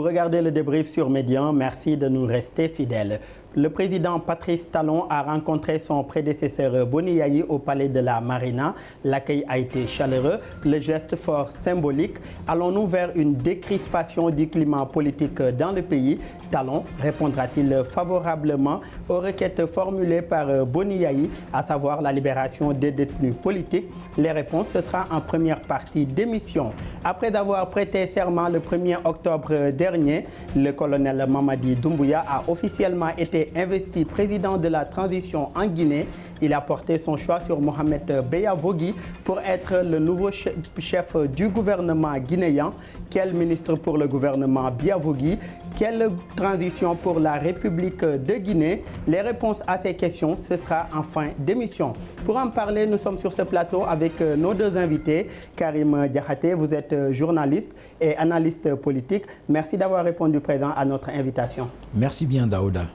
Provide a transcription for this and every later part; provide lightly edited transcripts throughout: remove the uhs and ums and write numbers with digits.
Vous regardez le débrief sur Médian. Merci de nous rester fidèles. Le président Patrice Talon a rencontré son prédécesseur Boni Yayi au palais de la Marina. L'accueil a été chaleureux, le geste fort symbolique. Allons-nous vers une décrispation du climat politique dans le pays? Talon répondra-t-il favorablement aux requêtes formulées par Boni Yayi, à savoir la libération des détenus politiques? Les réponses, ce sera en première partie d'émission. Après avoir prêté serment le 1er octobre dernier, le colonel Mamadi Doumbouya a officiellement été investi président de la transition en Guinée. Il a porté son choix sur Mohamed Beyavogui pour être le nouveau chef du gouvernement guinéen. Quel ministre pour le gouvernement Beyavogui? Quelle transition pour la République de Guinée? Les réponses à ces questions, ce sera en fin d'émission. Pour en parler, nous sommes sur ce plateau avec nos deux invités. Karim Diakhaté, vous êtes journaliste et analyste politique. Merci d'avoir répondu présent à notre invitation. Merci bien, Daouda.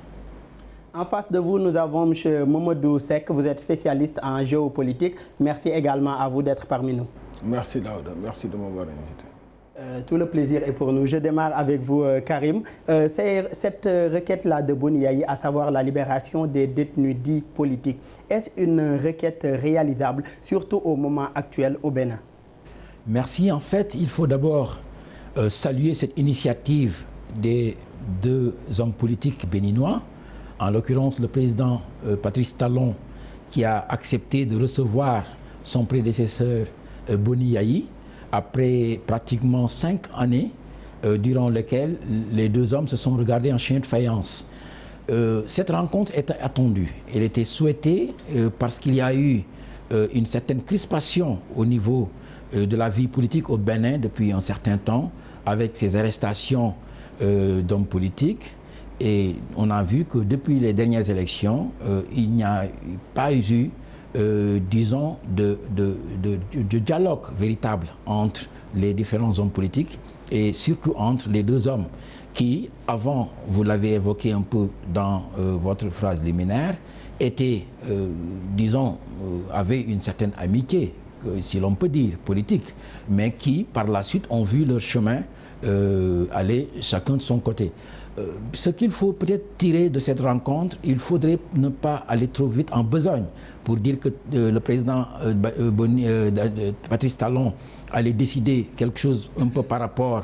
En face de vous, nous avons M. Momodou Seck. Vous êtes spécialiste en géopolitique. Merci également à vous d'être parmi nous. Merci, Daouda. Merci de m'avoir invité. Tout le plaisir est pour nous. Je démarre avec vous, Karim. Cette requête-là de Boni Yayi, à savoir la libération des détenus dits politiques, est-ce une requête réalisable, surtout au moment actuel au Bénin? Merci. En fait, il faut d'abord saluer cette initiative des deux hommes politiques béninois, en l'occurrence le président Patrice Talon, qui a accepté de recevoir son prédécesseur Boni Yayi, après pratiquement 5 années durant lesquelles les deux hommes se sont regardés en chien de faïence. Cette rencontre était attendue. Elle était souhaitée parce qu'il y a eu une certaine crispation au niveau de la vie politique au Bénin depuis un certain temps, avec ces arrestations d'hommes politiques. Et on a vu que depuis les dernières élections, il n'y a pas eu disons, de dialogue véritable entre les différents hommes politiques et surtout entre les deux hommes qui, avant, vous l'avez évoqué un peu dans votre phrase liminaire, étaient, disons, avaient une certaine amitié, si l'on peut dire, politique, mais qui, par la suite, ont vu leur chemin aller chacun de son côté. Ce qu'il faut peut-être tirer de cette rencontre, il faudrait ne pas aller trop vite en besogne pour dire que le président Patrice Talon allait décider quelque chose un peu par rapport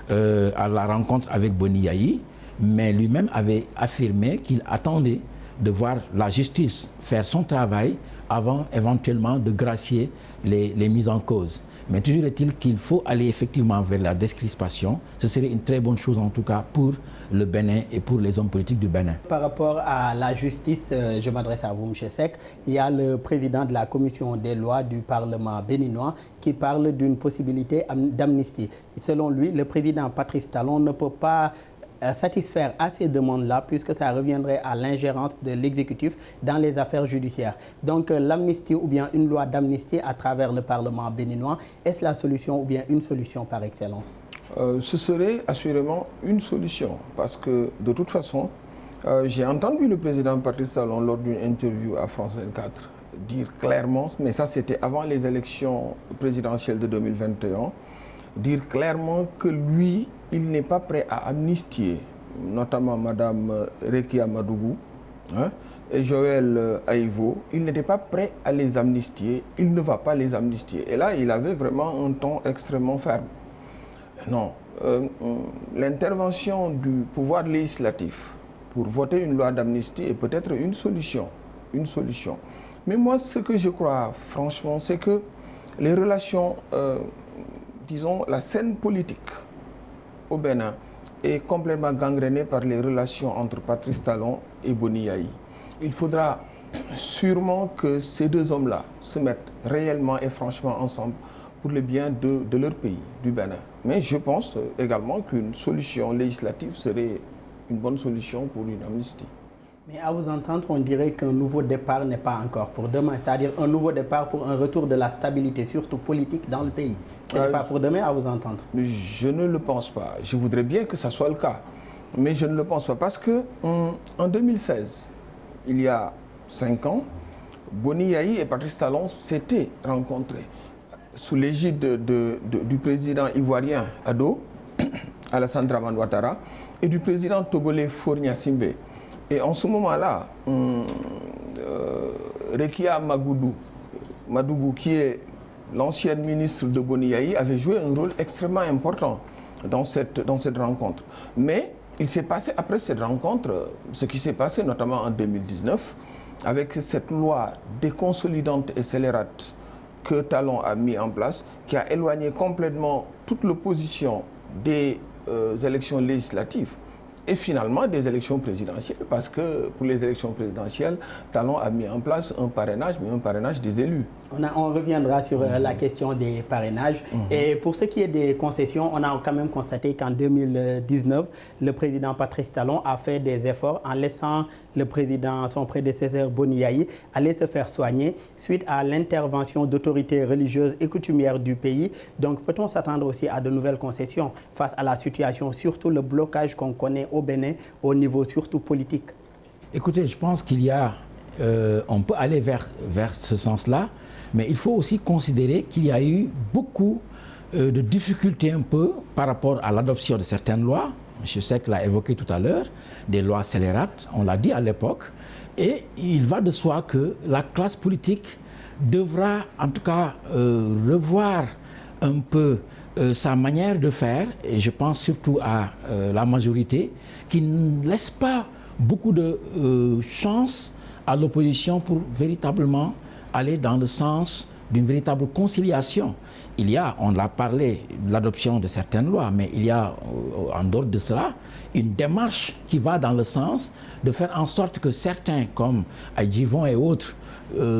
à la rencontre avec Boni Yayi, mais lui-même avait affirmé qu'il attendait de voir la justice faire son travail avant éventuellement de gracier les mises en cause. Mais toujours est-il qu'il faut aller effectivement vers la décrispation. Ce serait une très bonne chose en tout cas pour le Bénin et pour les hommes politiques du Bénin. Par rapport à la justice, je m'adresse à vous, M. Seck. Il y a le président de la commission des lois du Parlement béninois qui parle d'une possibilité d'amnistie. Selon lui, le président Patrice Talon ne peut pas satisfaire à ces demandes-là puisque ça reviendrait à l'ingérence de l'exécutif dans les affaires judiciaires. Donc l'amnistie ou bien une loi d'amnistie à travers le Parlement béninois, est-ce la solution ou bien une solution par excellence? Ce serait assurément une solution parce que de toute façon, j'ai entendu le président Patrice Talon lors d'une interview à France 24 dire clairement, mais ça c'était avant les élections présidentielles de 2021, dire clairement que lui, il n'est pas prêt à amnistier, notamment Mme Rekia Madougou et Joël Aïvo. Il n'était pas prêt à les amnistier, il ne va pas les amnistier. Et là, il avait vraiment un ton extrêmement ferme. Non, l'intervention du pouvoir législatif pour voter une loi d'amnistie est peut-être une solution. Mais moi, ce que je crois, franchement, c'est que les relations, disons, la scène politique au Bénin est complètement gangrénée par les relations entre Patrice Talon et Boni Yayi. Il faudra sûrement que ces deux hommes-là se mettent réellement et franchement ensemble pour le bien de leur pays, du Bénin. Mais je pense également qu'une solution législative serait une bonne solution pour une amnistie. Mais à vous entendre, on dirait qu'un nouveau départ n'est pas encore pour demain. C'est-à-dire un nouveau départ pour un retour de la stabilité, surtout politique, dans le pays. Ce n'est pas pour demain, à vous entendre. Je ne le pense pas. Je voudrais bien que ça soit le cas. Mais je ne le pense pas. Parce qu'en 2016, il y a 5 ans, Boni Yayi et Patrice Talon s'étaient rencontrés sous l'égide du président ivoirien Ado. Alassane Dramane Ouattara, et du président togolais Faure Gnassingbé. Et en ce moment-là, Rekia Madougou, qui est l'ancienne ministre de Boni Yayi, avait joué un rôle extrêmement important dans cette rencontre. Mais il s'est passé après cette rencontre, ce qui s'est passé notamment en 2019, avec cette loi déconsolidante et scélérate que Talon a mis en place, qui a éloigné complètement toute l'opposition des élections législatives et finalement des élections présidentielles, parce que pour les élections présidentielles, Talon a mis en place un parrainage, mais un parrainage des élus. On reviendra sur la question des parrainages. Et pour ce qui est des concessions, on a quand même constaté qu'en 2019, le président Patrice Talon a fait des efforts en laissant son prédécesseur Boni Yayi aller se faire soigner suite à l'intervention d'autorités religieuses et coutumières du pays. Donc peut-on s'attendre aussi à de nouvelles concessions face à la situation, surtout le blocage qu'on connaît au Bénin au niveau surtout politique? Écoutez, je pense qu'il y a, on peut aller vers ce sens-là, mais il faut aussi considérer qu'il y a eu beaucoup de difficultés un peu par rapport à l'adoption de certaines lois. M. Seck l'a évoqué tout à l'heure, des lois scélérates, on l'a dit à l'époque, et il va de soi que la classe politique devra en tout cas revoir un peu sa manière de faire, et je pense surtout à la majorité, qui ne laisse pas beaucoup de chance à l'opposition pour véritablement aller dans le sens d'une véritable conciliation. Il y a, on l'a parlé, de l'adoption de certaines lois, mais il y a, en dehors de cela, une démarche qui va dans le sens de faire en sorte que certains, comme Aïdjivon et autres,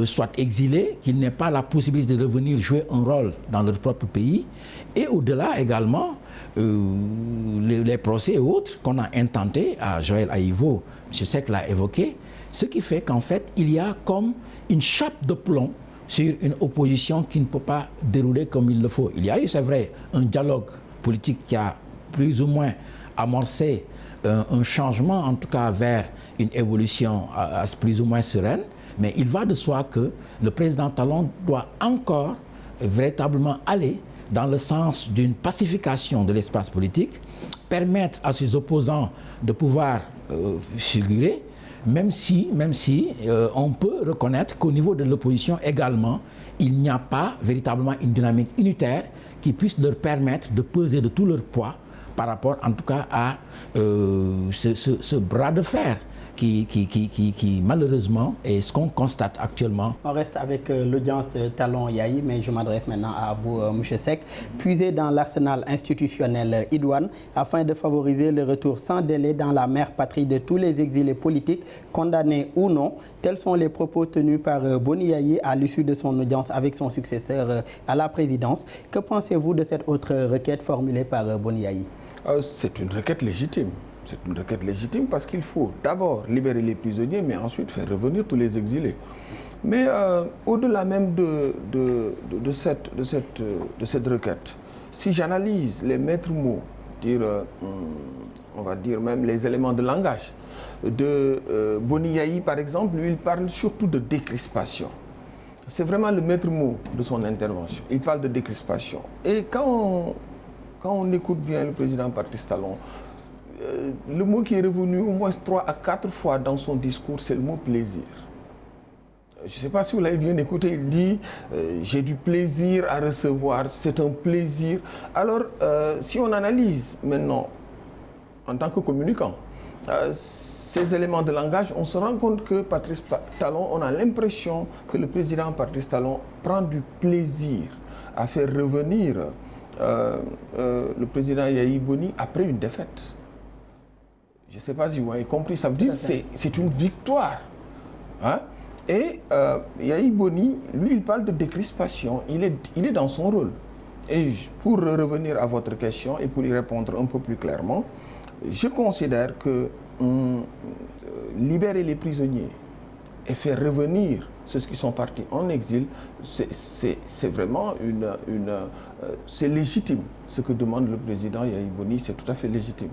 soient exilés, qu'ils n'aient pas la possibilité de revenir jouer un rôle dans leur propre pays. Et au-delà également, les procès et autres qu'on a intentés à Joël Aïvo, M. Seck l'a évoqué, ce qui fait qu'en fait, il y a comme une chape de plomb sur une opposition qui ne peut pas dérouler comme il le faut. Il y a eu, c'est vrai, un dialogue politique qui a plus ou moins amorcé un changement, en tout cas vers une évolution plus ou moins sereine, mais il va de soi que le président Talon doit encore véritablement aller dans le sens d'une pacification de l'espace politique, permettre à ses opposants de pouvoir figurer, même si on peut reconnaître qu'au niveau de l'opposition également, il n'y a pas véritablement une dynamique unitaire qui puisse leur permettre de peser de tout leur poids par rapport en tout cas à ce bras de fer qui malheureusement est ce qu'on constate actuellement. On reste avec l'audience Talon Yayi, mais je m'adresse maintenant à vous, M. Seck. Puiser dans l'arsenal institutionnel idoine afin de favoriser le retour sans délai dans la mère patrie de tous les exilés politiques, condamnés ou non. Tels sont les propos tenus par Boni Yayi à l'issue de son audience avec son successeur à la présidence. Que pensez-vous de cette autre requête formulée par Boni Yayi? C'est une requête légitime. C'est une requête légitime parce qu'il faut d'abord libérer les prisonniers, mais ensuite faire revenir tous les exilés. Mais au-delà même de cette requête, si j'analyse les maîtres mots, on va dire même les éléments de langage, de Boni Yayi par exemple, lui il parle surtout de décrispation. C'est vraiment le maître mot de son intervention. Il parle de décrispation. Et quand on écoute bien le président Patrice Talon, le mot qui est revenu au moins 3 à 4 fois dans son discours, c'est le mot plaisir. Je ne sais pas si vous l'avez bien écouté, il dit j'ai du plaisir à recevoir, c'est un plaisir. Alors, si on analyse maintenant, en tant que communicant, ces éléments de langage, on se rend compte que Patrice Talon, on a l'impression que le président Patrice Talon prend du plaisir à faire revenir le président Yayi Boni après une défaite. Je ne sais pas si vous avez compris, ça veut dire que c'est une victoire. Hein? Et Yayi Boni, lui, il parle de décrispation, il est dans son rôle. Et pour revenir à votre question et pour y répondre un peu plus clairement, je considère que libérer les prisonniers et faire revenir ceux qui sont partis en exil, c'est vraiment c'est légitime. Ce que demande le président Yayi Boni, c'est tout à fait légitime.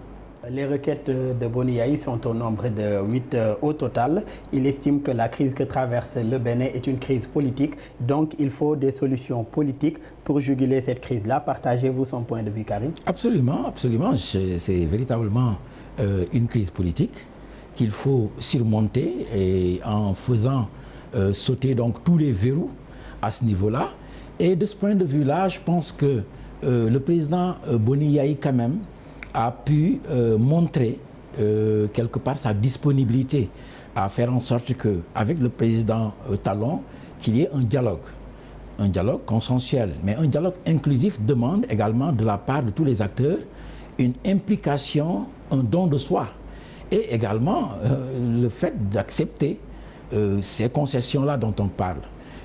Les requêtes de Boni Yayi sont au nombre de 8 au total. Il estime que la crise que traverse le Bénin est une crise politique, donc il faut des solutions politiques pour juguler cette crise-là. Partagez-vous son point de vue, Karim? Absolument, absolument. C'est véritablement une crise politique qu'il faut surmonter et en faisant sauter donc tous les verrous à ce niveau-là. Et de ce point de vue-là, je pense que le président Boni Yayi quand même a pu montrer quelque part sa disponibilité à faire en sorte qu'avec le président Talon, qu'il y ait un dialogue consensuel. Mais un dialogue inclusif demande également de la part de tous les acteurs une implication, un don de soi. Et également le fait d'accepter ces concessions-là dont on parle.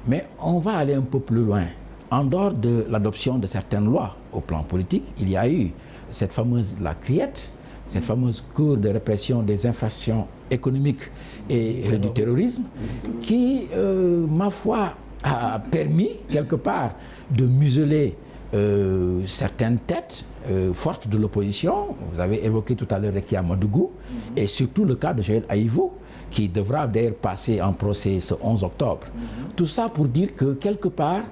Mais on va aller un peu plus loin. En dehors de l'adoption de certaines lois au plan politique, il y a eu cette fameuse la CRIET, cette fameuse Cour de répression des infractions économiques et du terrorisme, qui, ma foi, a permis quelque part de museler certaines têtes fortes de l'opposition. Vous avez évoqué tout à l'heure Rekia Madougou et surtout le cas de Joël Aïvo, qui devra d'ailleurs passer en procès ce 11 octobre. Tout ça pour dire que quelque part,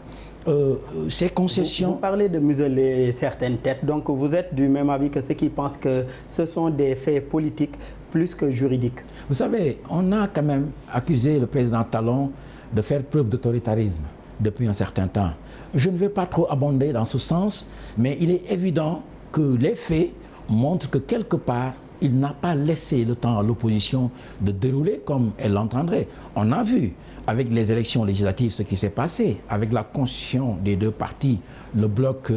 ces concessions... Vous parlez de museler certaines têtes, donc vous êtes du même avis que ceux qui pensent que ce sont des faits politiques plus que juridiques. Vous savez, on a quand même accusé le président Talon de faire preuve d'autoritarisme depuis un certain temps. Je ne vais pas trop abonder dans ce sens, mais il est évident que les faits montrent que quelque part, il n'a pas laissé le temps à l'opposition de dérouler comme elle l'entendrait. On a vu avec les élections législatives ce qui s'est passé, avec la constitution des deux partis, le bloc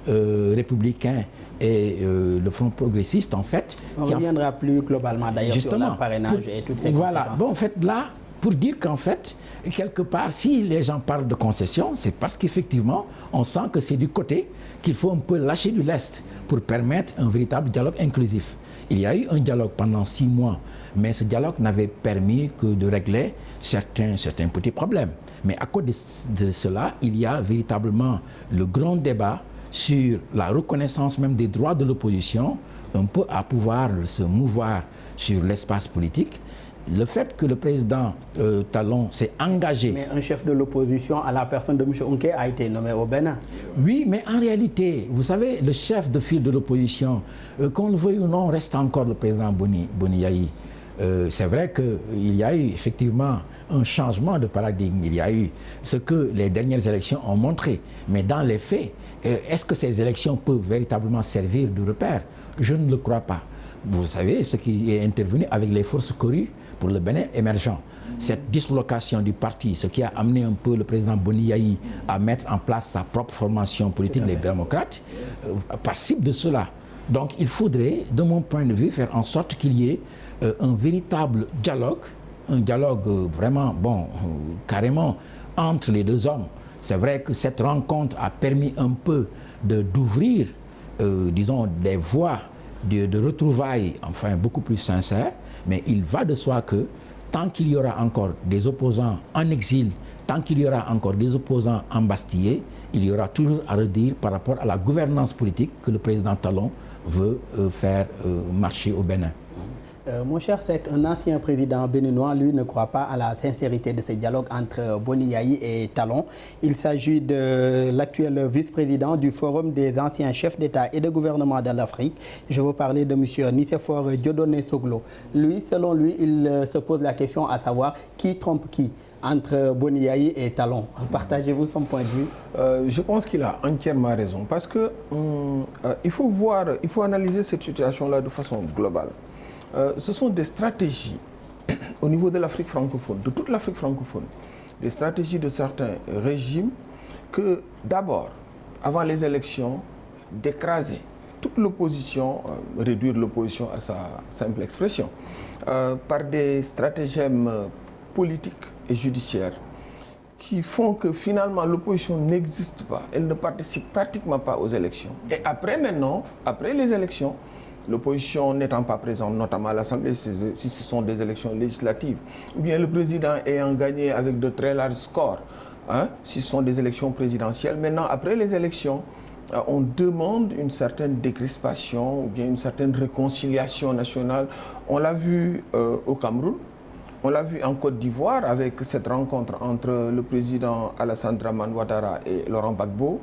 républicain et le Front progressiste, en fait. On reviendra plus globalement d'ailleurs sur le parrainage et toutes ces voilà. Bon, en fait, là, pour dire qu'en fait, quelque part, si les gens parlent de concession, c'est parce qu'effectivement, on sent que c'est du côté qu'il faut un peu lâcher du lest pour permettre un véritable dialogue inclusif. Il y a eu un dialogue pendant 6 mois, mais ce dialogue n'avait permis que de régler certains petits problèmes. Mais à cause de cela, il y a véritablement le grand débat sur la reconnaissance même des droits de l'opposition, un peu à pouvoir se mouvoir sur l'espace politique. Le fait que le président Talon s'est engagé... Mais un chef de l'opposition à la personne de M. Unke a été nommé au Bénin. Oui, mais en réalité, vous savez, le chef de file de l'opposition, qu'on le veuille ou non, reste encore le président Boni Yayi. C'est vrai qu'il y a eu effectivement un changement de paradigme. Il y a eu ce que les dernières élections ont montré. Mais dans les faits, est-ce que ces élections peuvent véritablement servir de repère? Je ne le crois pas. Vous savez, ce qui est intervenu avec les forces corrues pour le Bénin émergent. Cette dislocation du parti, ce qui a amené un peu le président Boni Yayi à mettre en place sa propre formation politique, les démocrates, participe de cela. Donc il faudrait, de mon point de vue, faire en sorte qu'il y ait un véritable dialogue, un dialogue vraiment, carrément, entre les deux hommes. C'est vrai que cette rencontre a permis un peu d'ouvrir, disons, des voies de retrouvailles, enfin, beaucoup plus sincères, mais il va de soi que tant qu'il y aura encore des opposants en exil, tant qu'il y aura encore des opposants embastillés, il y aura toujours à redire par rapport à la gouvernance politique que le président Talon veut faire marcher au Bénin. Mon cher Seck, un ancien président béninois, lui, ne croit pas à la sincérité de ce dialogue entre Boni Yayi et Talon. Il s'agit de l'actuel vice-président du Forum des anciens chefs d'État et de gouvernement de l'Afrique. Je veux parler de M. Nicéphore Dieudonné Soglo. Lui, selon lui, il se pose la question à savoir qui trompe qui entre Boni Yayi et Talon. Partagez-vous son point de vue? Je pense qu'il a entièrement raison parce que il faut analyser cette situation-là de façon globale. Ce sont des stratégies au niveau de l'Afrique francophone, de toute l'Afrique francophone, des stratégies de certains régimes que d'abord, avant les élections, d'écraser toute l'opposition, réduire l'opposition à sa simple expression, par des stratagèmes politiques et judiciaires qui font que finalement l'opposition n'existe pas, elle ne participe pratiquement pas aux élections. Et après maintenant, après les élections, l'opposition n'étant pas présente, notamment à l'Assemblée, si ce sont des élections législatives, ou bien le président ayant gagné avec de très larges scores, si ce sont des élections présidentielles. Maintenant, après les élections, on demande une certaine décrispation ou bien une certaine réconciliation nationale. On l'a vu au Cameroun, on l'a vu en Côte d'Ivoire avec cette rencontre entre le président Alassane Dramane Ouattara et Laurent Gbagbo.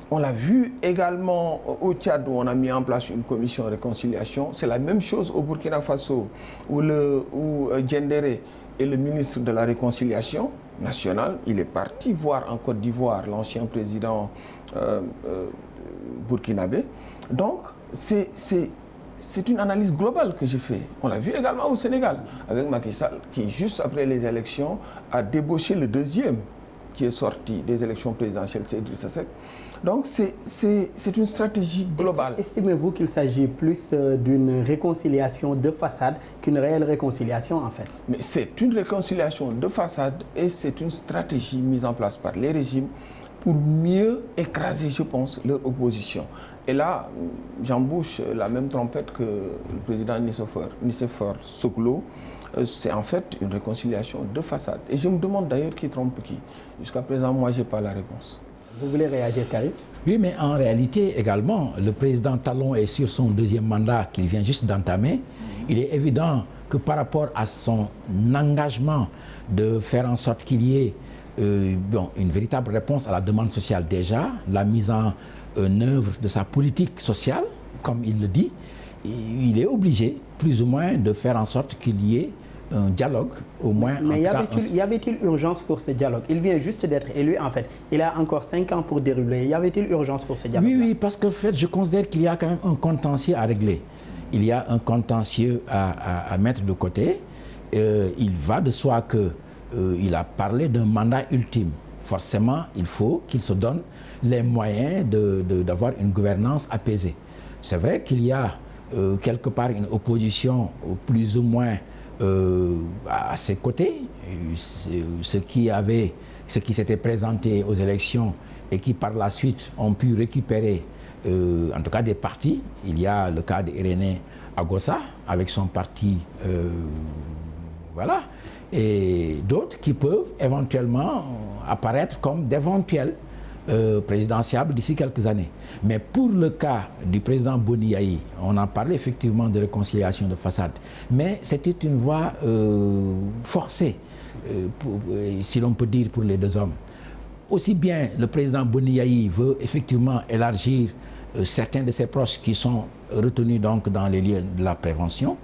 On l'a vu également au Tchad où on a mis en place une commission de réconciliation. C'est la même chose au Burkina Faso où Diendéré est le ministre de la réconciliation nationale. Il est parti voir en Côte d'Ivoire l'ancien président burkinabé. Donc, c'est une analyse globale que je fais. On l'a vu également au Sénégal, avec Macky Sall, qui, juste après les élections, a débauché le deuxième qui est sorti des élections présidentielles, c'est Idrissa Seck. Donc, c'est une stratégie globale. Estimez-vous qu'il s'agit plus d'une réconciliation de façade qu'une réelle réconciliation, en fait? Mais c'est une réconciliation de façade et c'est une stratégie mise en place par les régimes pour mieux écraser, je pense, leur opposition. Et là, j'embouche la même trompette que le président Nicéphore Soglo. C'est en fait une réconciliation de façade. Et je me demande d'ailleurs qui trompe qui. Jusqu'à présent, moi, je n'ai pas la réponse. Vous voulez réagir, Karim? Oui, mais en réalité également, le président Talon est sur son deuxième mandat qu'il vient juste d'entamer. Il est évident que par rapport à son engagement de faire en sorte qu'il y ait une véritable réponse à la demande sociale déjà, la mise en œuvre de sa politique sociale, comme il le dit, il est obligé, plus ou moins, de faire en sorte qu'il y ait un dialogue, au moins. Mais y avait-il urgence pour ce dialogue? Il vient juste d'être élu, en fait. Il a encore 5 ans pour dérouler. Y avait-il urgence pour ce dialogue? Oui, parce qu'en fait, je considère qu'il y a quand même un contentieux à régler. Il y a un contentieux à mettre de côté. Il va de soi qu'il a parlé d'un mandat ultime. Forcément, il faut qu'il se donne les moyens d'avoir une gouvernance apaisée. C'est vrai qu'il y a quelque part une opposition plus ou moins à ses côtés, ce qui s'était présenté aux élections et qui par la suite ont pu récupérer en tout cas des partis. Il y a le cas d'Irénée Agossa avec son parti, voilà, et d'autres qui peuvent éventuellement apparaître comme d'éventuels présidentiables d'ici quelques années. Mais pour le cas du président Boni Yayi, on a parlé effectivement de réconciliation de façade, mais c'était une voie forcée, si l'on peut dire, pour les deux hommes. Aussi bien le président Boni Yayi veut effectivement élargir certains de ses proches qui sont retenus donc dans les lieux de la prévention,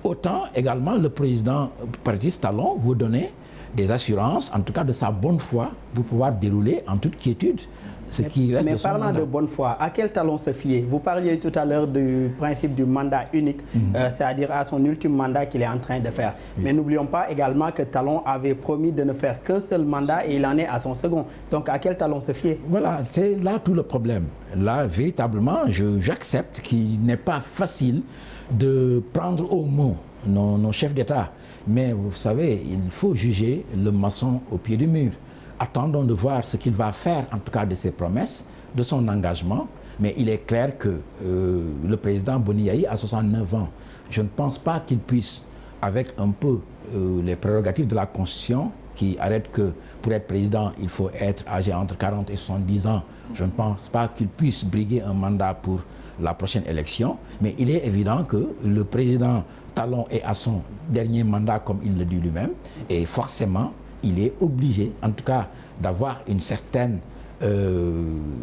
autant également le président Patrice Talon veut donner des assurances, en tout cas de sa bonne foi, pour pouvoir dérouler en toute quiétude ce qui reste de son mandat. Mais parlant de bonne foi, à quel Talon se fier? Vous parliez tout à l'heure du principe du mandat unique, c'est-à-dire à son ultime mandat qu'il est en train de faire. Mais n'oublions pas également que Talon avait promis de ne faire qu'un seul mandat et il en est à son second. Donc à quel Talon se fier? Voilà, c'est là tout le problème. Là, véritablement, j'accepte qu'il n'est pas facile de prendre au mot nos chefs d'État. Mais vous savez, il faut juger le maçon au pied du mur. Attendons de voir ce qu'il va faire, en tout cas de ses promesses, de son engagement. Mais il est clair que le président Boni Yayi a 69 ans. Je ne pense pas qu'il puisse, avec un peu les prérogatives de la Constitution, qui arrête que pour être président, il faut être âgé entre 40 et 70 ans. Je ne pense pas qu'il puisse briguer un mandat pour la prochaine élection. Mais il est évident que le président Talon est à son dernier mandat, comme il le dit lui-même. Et forcément, il est obligé, en tout cas, d'avoir une certaine,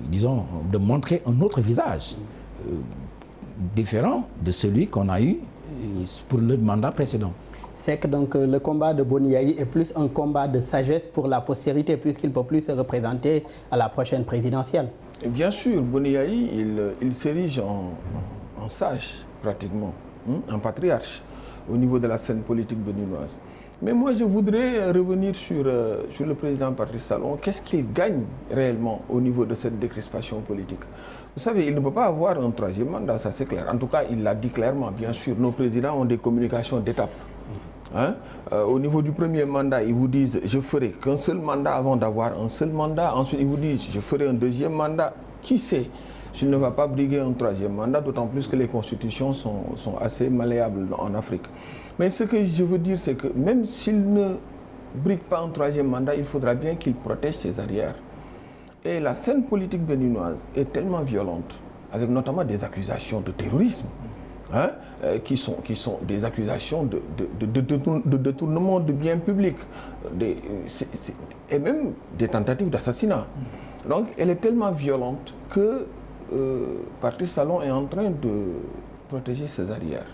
disons, de montrer un autre visage, différent de celui qu'on a eu pour le mandat précédent. C'est que donc le combat de Boni Yayi est plus un combat de sagesse pour la postérité, puisqu'il ne peut plus se représenter à la prochaine présidentielle. Et bien sûr, Boni Yayi, il s'érige en sage, pratiquement, en patriarche, au niveau de la scène politique béninoise. Mais moi, je voudrais revenir sur le président Patrice Talon. Qu'est-ce qu'il gagne réellement au niveau de cette décrispation politique? Vous savez, il ne peut pas avoir un troisième mandat, ça c'est clair. En tout cas, il l'a dit clairement, bien sûr. Nos présidents ont des communications d'étape. Au niveau du premier mandat, ils vous disent « je ferai qu'un seul mandat » avant d'avoir un seul mandat. Ensuite, ils vous disent « je ferai un deuxième mandat ». Qui sait s'il ne va pas briguer un troisième mandat, d'autant plus que les constitutions sont assez malléables en Afrique. Mais ce que je veux dire, c'est que même s'il ne brigue pas un troisième mandat, il faudra bien qu'il protège ses arrières. Et la scène politique béninoise est tellement violente, avec notamment des accusations de terrorisme, hein, qui sont des accusations de détournement de biens publics, et même des tentatives d'assassinat. Donc elle est tellement violente que Patrice Talon est en train de protéger ses arrières.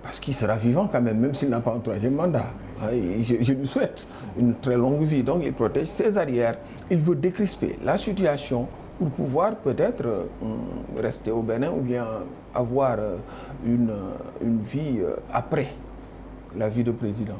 Parce qu'il sera vivant quand même s'il n'a pas un troisième mandat. Je lui souhaite une très longue vie. Donc il protège ses arrières. Il veut décrisper la situation pour pouvoir peut-être rester au Bénin ou bien avoir une vie après la vie de président.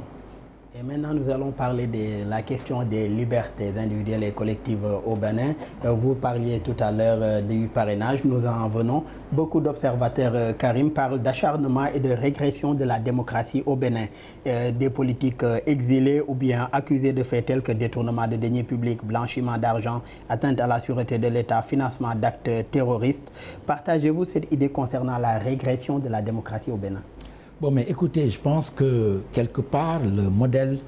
Et maintenant, nous allons parler de la question des libertés individuelles et collectives au Bénin. Vous parliez tout à l'heure du parrainage. Nous en venons. Beaucoup d'observateurs, Karim, parlent d'acharnement et de régression de la démocratie au Bénin. Des politiques exilés ou bien accusés de faits tels que détournement de deniers publics, blanchiment d'argent, atteinte à la sûreté de l'État, financement d'actes terroristes. Partagez-vous cette idée concernant la régression de la démocratie au Bénin? Bon, mais écoutez, je pense que quelque part, le modèle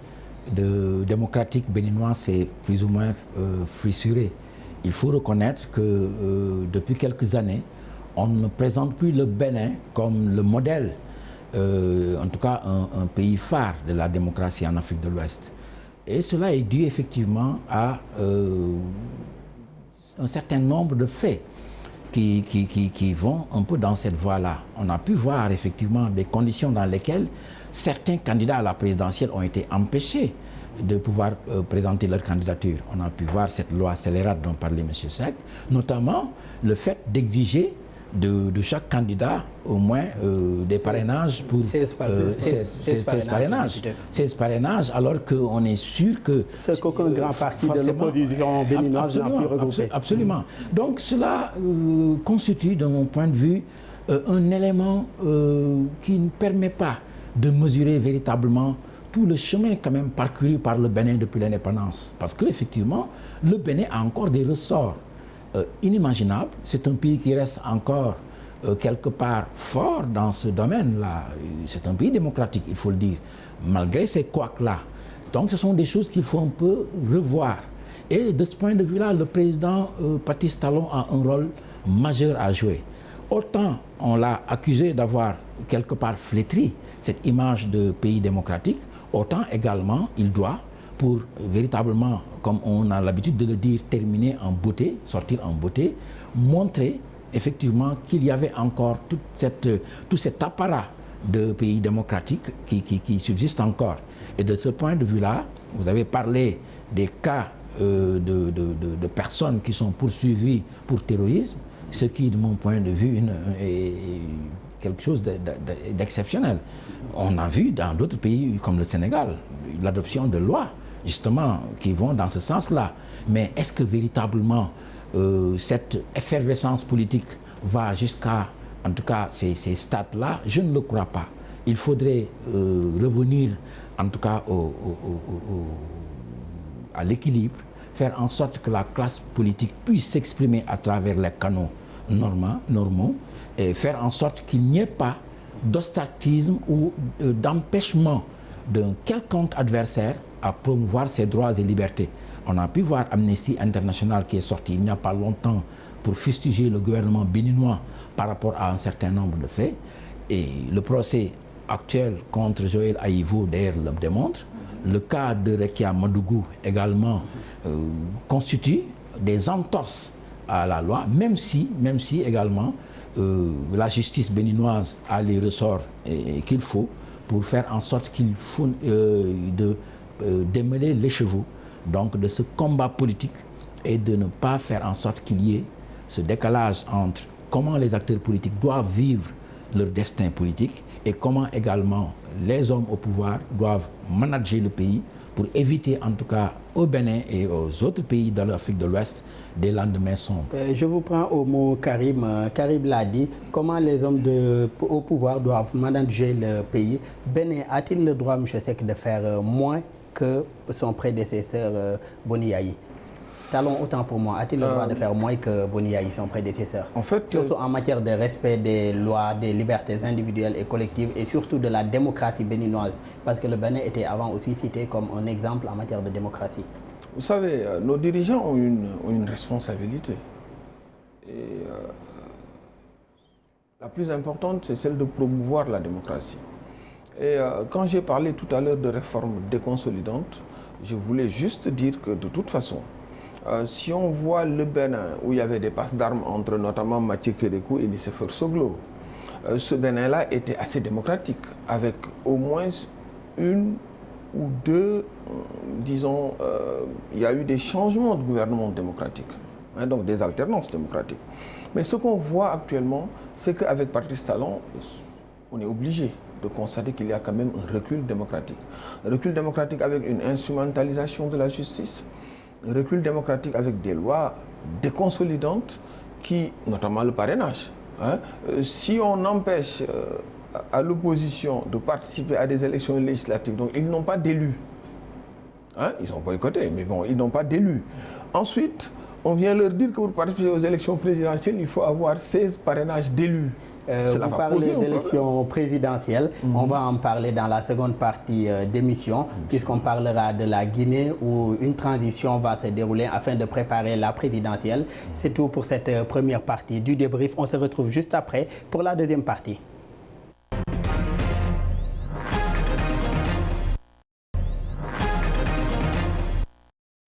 démocratique béninois s'est plus ou moins fissuré. Il faut reconnaître que depuis quelques années, on ne présente plus le Bénin comme le modèle, en tout cas un pays phare de la démocratie en Afrique de l'Ouest. Et cela est dû effectivement à un certain nombre de faits qui vont un peu dans cette voie-là. On a pu voir effectivement des conditions dans lesquelles certains candidats à la présidentielle ont été empêchés de pouvoir présenter leur candidature. On a pu voir cette loi scélérate dont parlait M. Seck, notamment le fait d'exiger de chaque candidat au moins des parrainages pour 16 parrainages, alors qu'on est sûr que ce qu'aucun grand parti de l'opposition béninoise n'a pu regrouper. Absolument. Donc cela constitue, de mon point de vue, un élément qui ne permet pas de mesurer véritablement tout le chemin quand même parcouru par le Bénin depuis l'indépendance. Parce qu'effectivement, le Bénin a encore des ressorts inimaginable. C'est un pays qui reste encore quelque part fort dans ce domaine-là. C'est un pays démocratique, il faut le dire, malgré ces couacs-là. Donc ce sont des choses qu'il faut un peu revoir. Et de ce point de vue-là, le président Patrice Talon a un rôle majeur à jouer. Autant on l'a accusé d'avoir quelque part flétri cette image de pays démocratique, autant également il doit, pour véritablement, comme on a l'habitude de le dire, terminer en beauté, sortir en beauté, montrer effectivement qu'il y avait encore tout cet apparat de pays démocratiques qui subsiste encore. Et de ce point de vue-là, vous avez parlé des cas de personnes qui sont poursuivies pour terrorisme, ce qui, de mon point de vue, est quelque chose d'exceptionnel. On a vu dans d'autres pays comme le Sénégal l'adoption de lois justement qui vont dans ce sens-là. Mais est-ce que véritablement cette effervescence politique va jusqu'à, en tout cas, ces stades-là? Je ne le crois pas. Il faudrait revenir, en tout cas, à l'équilibre, faire en sorte que la classe politique puisse s'exprimer à travers les canaux normaux, et faire en sorte qu'il n'y ait pas d'ostracisme ou d'empêchement d'un quelconque adversaire à promouvoir ses droits et libertés. On a pu voir Amnesty International qui est sorti il n'y a pas longtemps pour fustiger le gouvernement béninois par rapport à un certain nombre de faits. Et le procès actuel contre Joël Aïvo d'ailleurs le démontre. Le cas de Rekia Madougou également constitue des entorses à la loi, même si également la justice béninoise a les ressorts qu'il faut pour faire en sorte qu'il faut démêler l'écheveau donc de ce combat politique et de ne pas faire en sorte qu'il y ait ce décalage entre comment les acteurs politiques doivent vivre leur destin politique et comment également les hommes au pouvoir doivent manager le pays pour éviter en tout cas au Bénin et aux autres pays de l'Afrique de l'Ouest des lendemains sombres. Je vous prends au mot Karim. Karim l'a dit, comment les hommes au pouvoir doivent manager le pays. Bénin a-t-il le droit, M. Seck, de faire moins que son prédécesseur Boni Yayi? Talon, autant pour moi, a-t-il le droit de faire moins que Boni Yayi, son prédécesseur? En fait, surtout en matière de respect des lois, des libertés individuelles et collectives et surtout de la démocratie béninoise, parce que le Bénin était avant aussi cité comme un exemple en matière de démocratie. Vous savez, nos dirigeants ont une responsabilité. Et la plus importante, c'est celle de promouvoir la démocratie. Et quand j'ai parlé tout à l'heure de réformes déconsolidantes, je voulais juste dire que de toute façon, si on voit le Bénin, où il y avait des passes d'armes entre notamment Mathieu Kérékou et Nicéphore Soglo, ce Bénin-là était assez démocratique, avec au moins une ou deux, disons, il y a eu des changements de gouvernement démocratique, hein, donc des alternances démocratiques. Mais ce qu'on voit actuellement, c'est qu'avec Patrice Talon, on est obligé de constater qu'il y a quand même un recul démocratique. Un recul démocratique avec une instrumentalisation de la justice, un recul démocratique avec des lois déconsolidantes, qui, notamment le parrainage. Hein, si on empêche à l'opposition de participer à des élections législatives, donc ils n'ont pas d'élus. Hein, ils ont boycotté, mais bon, ils n'ont pas d'élus. Ensuite, on vient leur dire que pour participer aux élections présidentielles, il faut avoir 16 parrainages d'élus. Vous parlez d'élections présidentielles. On va en parler dans la seconde partie d'émission, puisqu'on parlera de la Guinée où une transition va se dérouler afin de préparer la présidentielle. C'est tout pour cette première partie du débrief. On se retrouve juste après pour la deuxième partie.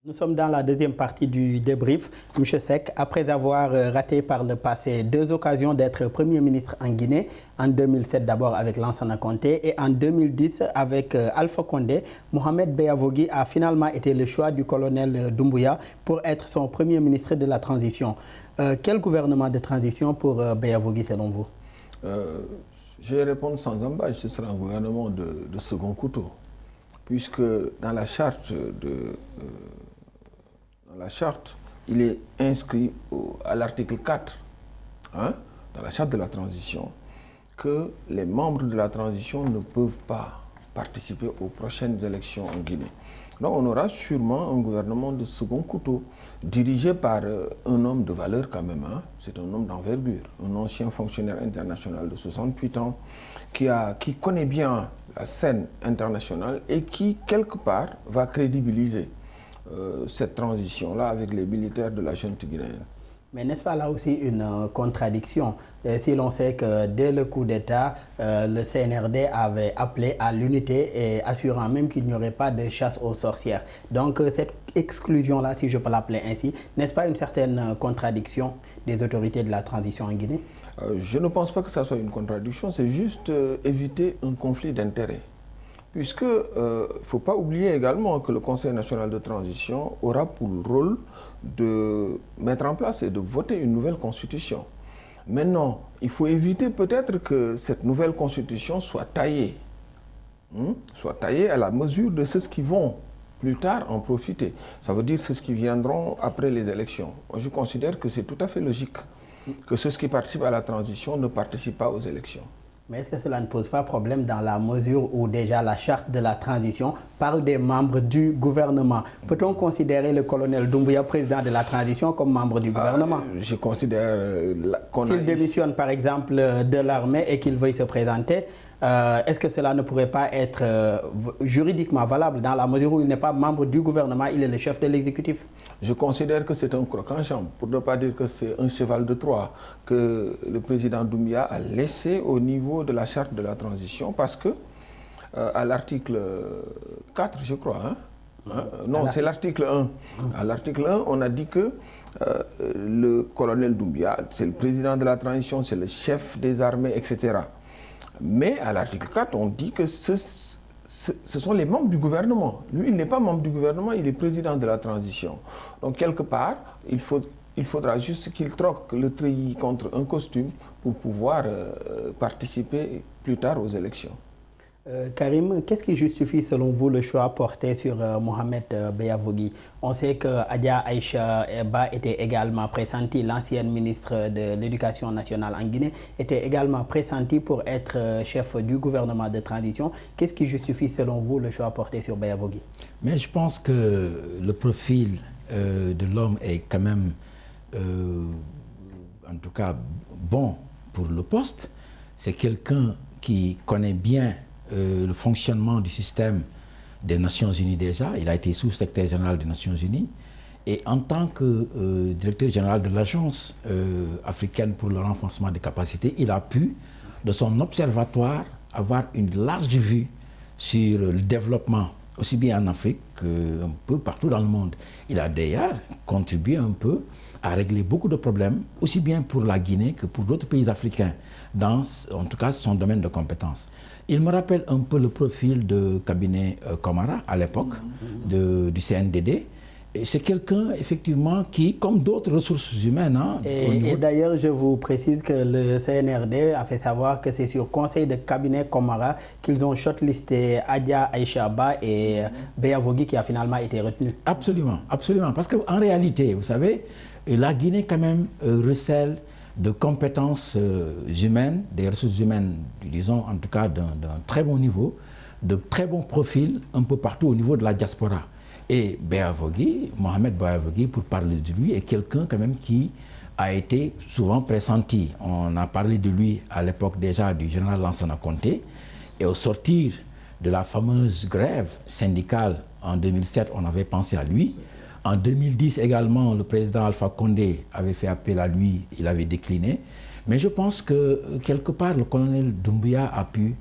Nous sommes dans la deuxième partie du débrief. Monsieur Seck, après avoir raté par le passé 2 occasions d'être Premier ministre en Guinée, en 2007 d'abord avec Lansana Conté et en 2010 avec Alpha Condé, Mohamed Beavogui a finalement été le choix du colonel Doumbouya pour être son Premier ministre de la transition. Quel gouvernement de transition pour Beavogui selon vous? Je vais répondre sans embâche, ce sera un gouvernement de second couteau, puisque dans la charte il est inscrit à l'article 4, hein, dans la charte de la transition, que les membres de la transition ne peuvent pas participer aux prochaines élections en Guinée. Donc on aura sûrement un gouvernement de second couteau, dirigé par un homme de valeur quand même. Hein. C'est un homme d'envergure, un ancien fonctionnaire international de 68 ans, qui connaît bien la scène internationale et qui, quelque part, va crédibiliser cette transition-là avec les militaires de la junte guinéenne. Mais n'est-ce pas là aussi une contradiction? Si l'on sait que dès le coup d'État, le CNRD avait appelé à l'unité et assurant même qu'il n'y aurait pas de chasse aux sorcières. Donc cette exclusion-là, si je peux l'appeler ainsi, n'est-ce pas une certaine contradiction des autorités de la transition en Guinée? Je ne pense pas que ça soit une contradiction, c'est juste éviter un conflit d'intérêts. Puisque il ne faut pas oublier également que le Conseil national de transition aura pour rôle de mettre en place et de voter une nouvelle constitution. Maintenant, il faut éviter peut-être que cette nouvelle constitution soit taillée à la mesure de ceux qui vont plus tard en profiter. Ça veut dire ceux qui viendront après les élections. Je considère que c'est tout à fait logique que ceux qui participent à la transition ne participent pas aux élections. Mais est-ce que cela ne pose pas problème dans la mesure où déjà la charte de la transition parle des membres du gouvernement? Peut-on considérer le colonel Doumbouya, président de la transition, comme membre du gouvernement? Je considère s'il démissionne par exemple de l'armée et qu'il veuille se présenter, est-ce que cela ne pourrait pas être juridiquement valable dans la mesure où il n'est pas membre du gouvernement, il est le chef de l'exécutif? Je considère que c'est un croc en jambe, pour ne pas dire que c'est un cheval de Troie que le président Doumbouya a laissé au niveau de la charte de la transition, parce que à l'article 4, je crois, non, c'est l'article 1. À l'article 1, on a dit que le colonel Doumbouya, c'est le président de la transition, c'est le chef des armées, etc. Mais à l'article 4, on dit que ce sont les membres du gouvernement. Lui, il n'est pas membre du gouvernement, il est président de la transition. Donc, quelque part, il faudra juste qu'il troque le treillis contre un costume pour pouvoir participer plus tard aux élections. Karim, qu'est-ce qui justifie selon vous le choix porté sur Mohamed Beavogui? On sait que Adja Aïcha Ba était également pressentie, l'ancienne ministre de l'Éducation nationale en Guinée, était également pressentie pour être chef du gouvernement de transition. Qu'est-ce qui justifie selon vous le choix porté sur Beavogui? Mais je pense que le profil de l'homme est quand même, en tout cas, bon pour le poste. C'est quelqu'un qui connaît bien le fonctionnement du système des Nations Unies déjà, il a été sous-secrétaire général des Nations Unies, et en tant que directeur général de l'Agence africaine pour le renforcement des capacités, il a pu, de son observatoire, avoir une large vue sur le développement, aussi bien en Afrique qu'un peu partout dans le monde. Il a d'ailleurs contribué un peu à régler beaucoup de problèmes, aussi bien pour la Guinée que pour d'autres pays africains, dans en tout cas son domaine de compétences. Il me rappelle un peu le profil de cabinet Camara à l'époque, du CNDD. C'est quelqu'un, effectivement, qui, comme d'autres ressources humaines... Hein, et d'ailleurs, je vous précise que le CNRD a fait savoir que c'est sur conseil de cabinet Camara qu'ils ont shortlisté Adja Aïcha Ba et Béa Vogui qui a finalement été retenu. Absolument, absolument. Parce qu'en réalité, vous savez, la Guinée, quand même, recèle de compétences humaines, des ressources humaines, disons, en tout cas, d'un très bon niveau, de très bons profils un peu partout au niveau de la diaspora. Et Béa Vogui, Mohamed Béa Vogui, pour parler de lui, est quelqu'un quand même qui a été souvent pressenti. On a parlé de lui à l'époque déjà du général Lansana Conté. Et au sortir de la fameuse grève syndicale en 2007, on avait pensé à lui. En 2010 également, le président Alpha Condé avait fait appel à lui, il avait décliné. Mais je pense que quelque part, le colonel Doumbouya a pu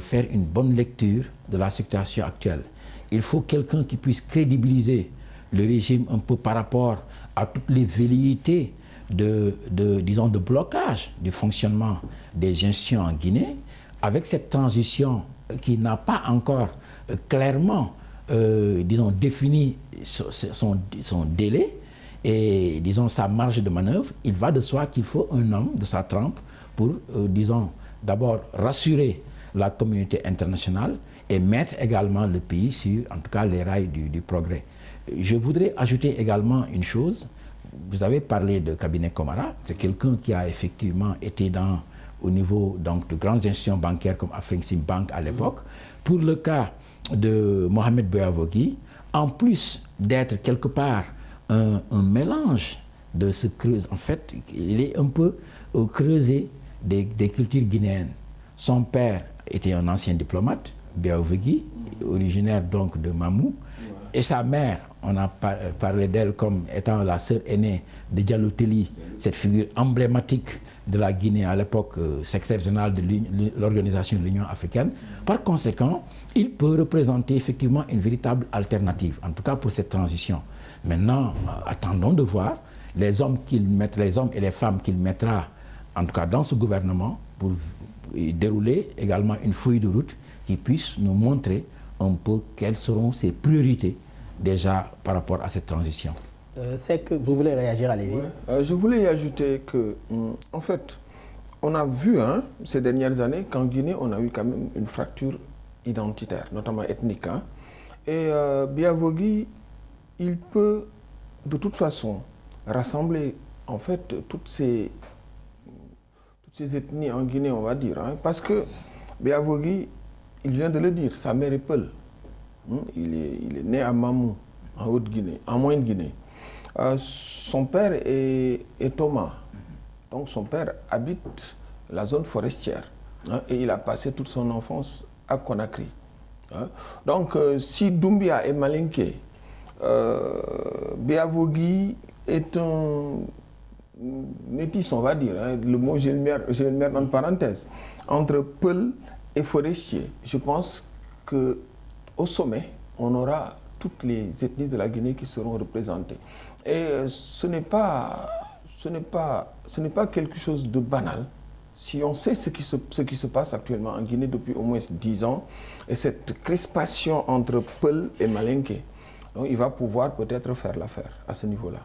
faire une bonne lecture de la situation actuelle. Il faut quelqu'un qui puisse crédibiliser le régime un peu par rapport à toutes les velléités disons, de blocage du fonctionnement des institutions en Guinée, avec cette transition qui n'a pas encore clairement, disons, défini son délai et, disons, sa marge de manœuvre. Il va de soi qu'il faut un homme de sa trempe pour, disons, d'abord rassurer la communauté internationale et mettre également le pays sur, en tout cas, les rails du progrès. Je voudrais ajouter également une chose. Vous avez parlé de cabinet Camara. C'est quelqu'un qui a effectivement été au niveau donc, de grandes institutions bancaires comme Afreximbank à l'époque. Pour le cas de Mohamed Béa Vogui, en plus d'être quelque part un mélange de ce creuse, en fait, il est un peu au creuset des cultures guinéennes. Son père était un ancien diplomate, Béa Vogui, originaire donc de Mamou, et sa mère, on a parlé d'elle comme étant la sœur aînée de Diallo Telli, cette figure emblématique de la Guinée à l'époque, secrétaire général de l'Organisation de l'Union africaine. Par conséquent, il peut représenter effectivement une véritable alternative, en tout cas pour cette transition. Maintenant, attendons de voir les hommes et les femmes qu'il mettra, en tout cas dans ce gouvernement, pour dérouler également une feuille de route qui puisse nous montrer un peu quelles seront ses priorités déjà par rapport à cette transition. C'est que vous voulez réagir, allez-y. Je voulais y ajouter que, en fait, on a vu ces dernières années qu'en Guinée, on a eu quand même une fracture identitaire, notamment ethnique. Et Béa Vogui, il peut de toute façon rassembler en fait toutes ces ethnies en Guinée, on va dire. Parce que Béa Vogui, il vient de le dire, sa mère est Peul. Il est né à Mamou, en Haute-Guinée, en Moyenne-Guinée. Son père est Thomas. Donc son père habite la zone forestière. Et il a passé toute son enfance à Conakry. Donc si Doumbouya est malinké, Béa Vogui est un métis, on va dire. Le mot, je vais le mettre en parenthèse. Entre Peul et forestier. Je pense qu'au sommet, on aura toutes les ethnies de la Guinée qui seront représentées. Et ce n'est pas quelque chose de banal. Si on sait ce qui se passe actuellement en Guinée depuis au moins 10 ans, et cette crispation entre Peul et Malinké, donc il va pouvoir peut-être faire l'affaire à ce niveau-là.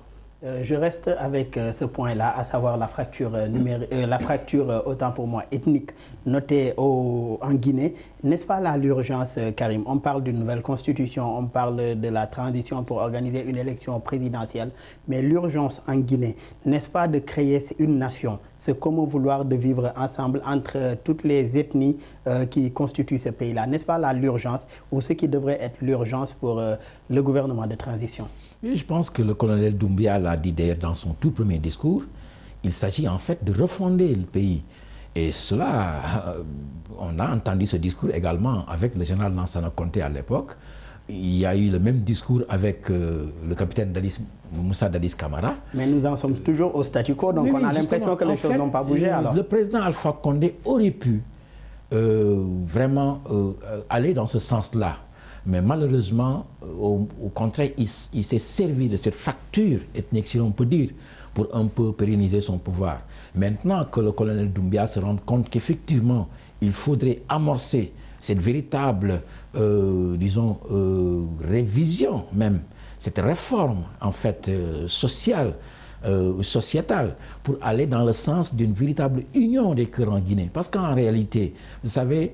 Je reste avec ce point-là, à savoir la fracture autant pour moi ethnique notée en Guinée. N'est-ce pas là l'urgence, Karim? On parle d'une nouvelle constitution, on parle de la transition pour organiser une élection présidentielle, mais l'urgence en Guinée, n'est-ce pas de créer une nation, ce commun vouloir de vivre ensemble entre toutes les ethnies qui constituent ce pays-là? N'est-ce pas là l'urgence, ou ce qui devrait être l'urgence pour le gouvernement de transition? Oui, je pense que le colonel Doumbouya l'a dit d'ailleurs dans son tout premier discours. Il s'agit en fait de refonder le pays. Et cela, on a entendu ce discours également avec le général Lansana Conté à l'époque. Il y a eu le même discours avec le capitaine Moussa Dadis Camara. Mais nous en sommes toujours au statu quo, donc on a l'impression que les choses n'ont pas bougé alors. Le président Alpha Condé aurait pu vraiment aller dans ce sens-là. Mais malheureusement, au contraire, il s'est servi de cette fracture ethnique, si l'on peut dire, pour un peu pérenniser son pouvoir. Maintenant que le colonel Doumbia se rend compte qu'effectivement, il faudrait amorcer cette véritable, révision même, cette réforme en fait sociale, sociétale, pour aller dans le sens d'une véritable union des cœurs en Guinée. Parce qu'en réalité, vous savez,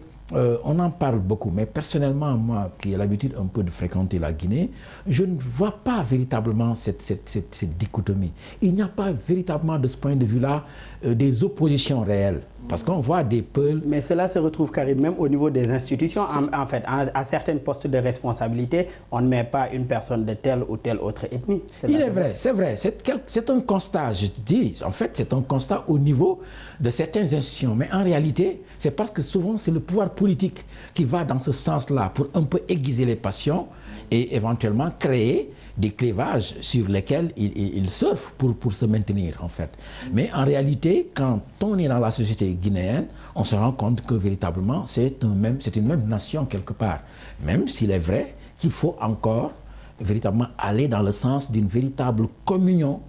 on en parle beaucoup, mais personnellement, moi qui ai l'habitude un peu de fréquenter la Guinée, je ne vois pas véritablement cette dichotomie. Il n'y a pas véritablement de ce point de vue-là des oppositions réelles. Parce qu'on voit des peuples... Mais cela se retrouve carrément même au niveau des institutions. En fait, à certains postes de responsabilité, on ne met pas une personne de telle ou telle autre ethnie. Il est vrai, c'est vrai. C'est un constat, je dis. En fait, c'est un constat au niveau de certaines institutions. Mais en réalité, c'est parce que souvent, c'est le pouvoir politique qui va dans ce sens-là pour un peu aiguiser les passions et éventuellement créer des clivages sur lesquels il surfe pour se maintenir, en fait. Mais en réalité, quand on est dans la société guinéenne, on se rend compte que véritablement, c'est une même nation quelque part. Même s'il est vrai qu'il faut encore véritablement aller dans le sens d'une véritable communion,